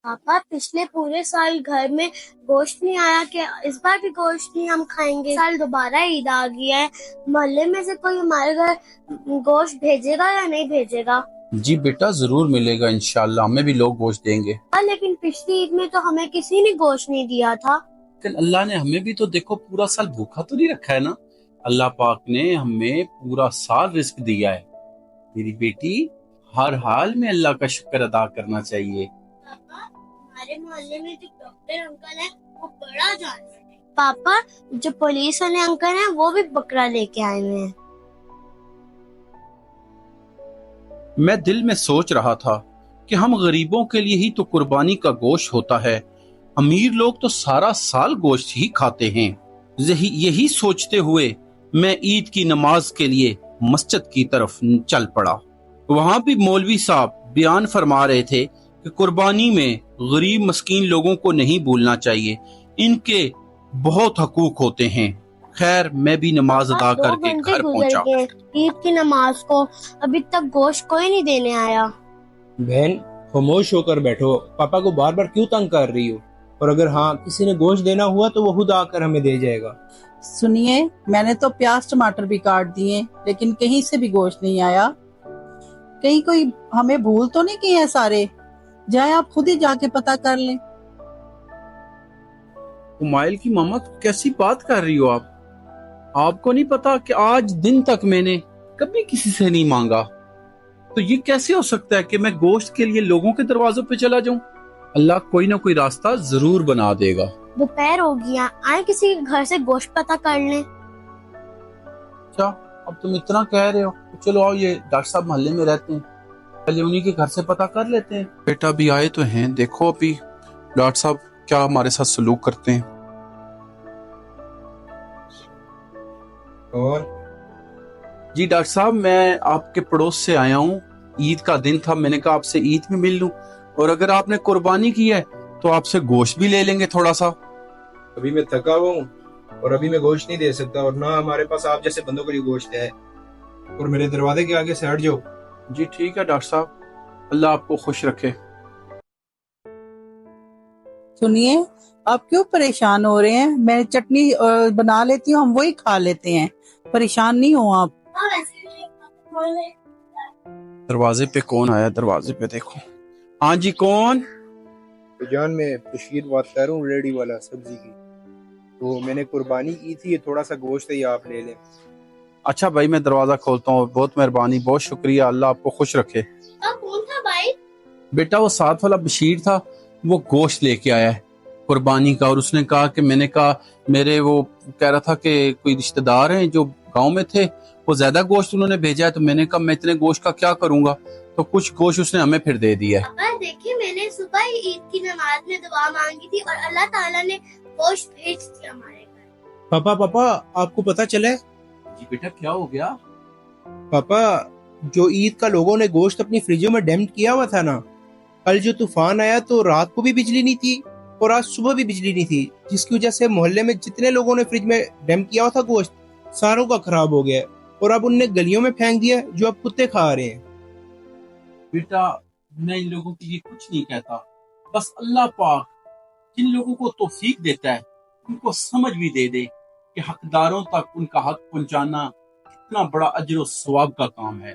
पापा पिछले पूरे साल घर में गोश्त नहीं आया, कि इस बार भी गोश्त नहीं हम खाएंगे? साल दोबारा ईद आ गया है, मोहल्ले में से कोई हमारे घर गोश्त भेजेगा या नहीं भेजेगा? जी बेटा जरूर मिलेगा इंशाल्लाह, हमें भी लोग गोश्त देंगे। लेकिन पिछली ईद में तो हमें किसी ने गोश्त नहीं दिया था। लेकिन अल्लाह ने हमें भी तो देखो पूरा साल भूखा तो नहीं रखा है ना। अल्लाह पाक ने हमें पूरा साल रिस्क दिया है मेरी बेटी, हर हाल में अल्लाह का शुक्र अदा करना चाहिए। पापा हमारे मोहल्ले में जो डॉक्टर अंकल है वो बड़ा जानवर है। पापा जो पुलिस वाले अंकल हैं वो भी बकरा लेके आए हुए हैं। मैं दिल में सोच रहा था कि हम गरीबों के लिए ही तो कुर्बानी का गोश्त होता है, अमीर लोग तो सारा साल गोश्त ही खाते हैं। यही सोचते हुए मैं ईद की नमाज के लिए मस्जिद की तरफ चल पड़ा। वहां भी मौलवी साहब बयान फरमा रहे थे कि कुर्बानी में गरीब मस्कीन लोगों को नहीं भूलना चाहिए, इनके बहुत हकूक होते हैं। खैर मैं भी नमाज अदा करके घर पहुंचा। ईद की नमाज को अभी तक गोश्त कोई नहीं देने आया। बहन खामोश होकर बैठो, पापा को बार बार क्यों तंग कर रही हो? और अगर हाँ किसी ने गोश्त देना हुआ तो वो खुद आकर हमें दे जाएगा। सुनिए, मैंने तो प्याज टमाटर भी काट दिए लेकिन कहीं से भी गोश्त नहीं आया। कहीं कोई हमें भूल तो नहीं किए हैं सारे? जाए आप खुद ही जाके पता कर लें। उमाइल की मामा कैसी बात कर रही हो आप? आपको नहीं पता कि आज दिन तक मैंने कभी किसी से नहीं मांगा, तो ये कैसे हो सकता है कि मैं गोश्त के लिए लोगों के दरवाजों पे चला जाऊं? अल्लाह कोई ना कोई रास्ता जरूर बना देगा। दोपहर हो गया, आए किसी के घर से गोश्त पता कर लें। अच्छा अब तुम इतना कह रहे हो तो चलो आओ, ये डॉक्टर साहब मोहल्ले में रहते हैं, पहले उन्हीं के घर से पता कर लेते हैं। बेटा भी आए तो हैं, देखो अभी डॉक्टर साहब क्या हमारे साथ सलूक करते हैं। और जी डॉक्टर साहब मैं आपके पड़ोस से आया हूँ, ईद का दिन था, मैंने कहा आपसे ईद में मिल लूं, और अगर आपने कुर्बानी की है तो आपसे गोश्त भी ले लेंगे थोड़ा सा। अभी मैं थका हुआ हूँ और अभी मैं गोश्त नहीं दे सकता, और ना हमारे पास आप जैसे बंदों के लिए गोश्त है। और मेरे दरवाजे के आगे से हट जाओ। जी ठीक है डॉक्टर साहब, अल्लाह आपको खुश रखे। सुनिए, आप क्यों परेशान हो रहे हैं? मैं चटनी बना लेती हूँ, हम वही खा लेते हैं, परेशान नहीं हो आप। दरवाजे पे कौन आया? दरवाजे पे देखो। हाँ जी कौन? जान मैं बशीर बात कर रहा हूँ, रेडी वाला सब्जी की। तो मैंने कुर्बानी की थी, ये थोड़ा सा गोश्त है, ये आप ले लें। अच्छा भाई मैं दरवाजा खोलता हूँ, बहुत मेहरबानी, बहुत शुक्रिया, अल्लाह आपको खुश रखे। कौन था भाई? बेटा वो साथ वाला बशीर था, वो गोश्त लेके आया है कुर्बानी का, और उसने कहा कि मैंने कहा मेरे वो कह रहा था कि कोई रिश्तेदार हैं जो गांव में थे, वो ज्यादा गोश्त उन्होंने भेजा है, तो मैंने कहा मैं इतने गोश्त का क्या करूंगा, तो कुछ गोश्त उसने हमें फिर दे दिया है। पापा देखिए, मैंने सुबह ही ईद की नमाज में दुआ मांगी थी और अल्लाह ताला ने गोश्त भेज दिया हमारे घर। पापा पापा आपको पता चला है? जी बेटा क्या हो गया? पापा जो ईद का लोगों ने गोश्त अपनी फ्रिजों में डैम्प किया हुआ था ना, कल जो तूफान आया तो रात को भी बिजली नहीं थी और आज सुबह भी बिजली नहीं थी, जिसकी वजह से मोहल्ले में जितने लोगों ने फ्रिज में डैम्प किया हुआ था गोश्त, सारों का खराब हो गया और अब उनने गलियों में फेंक दिया, जो अब कुत्ते खा रहे हैं। बेटा मैं इन लोगों के लिए कुछ नहीं कहता, बस अल्लाह पाक जिन लोगों को तौफीक देता है उनको समझ भी दे दे कि हकदारों तक उनका हक पहुंचाना कितना बड़ा अजर और सवाब का काम है।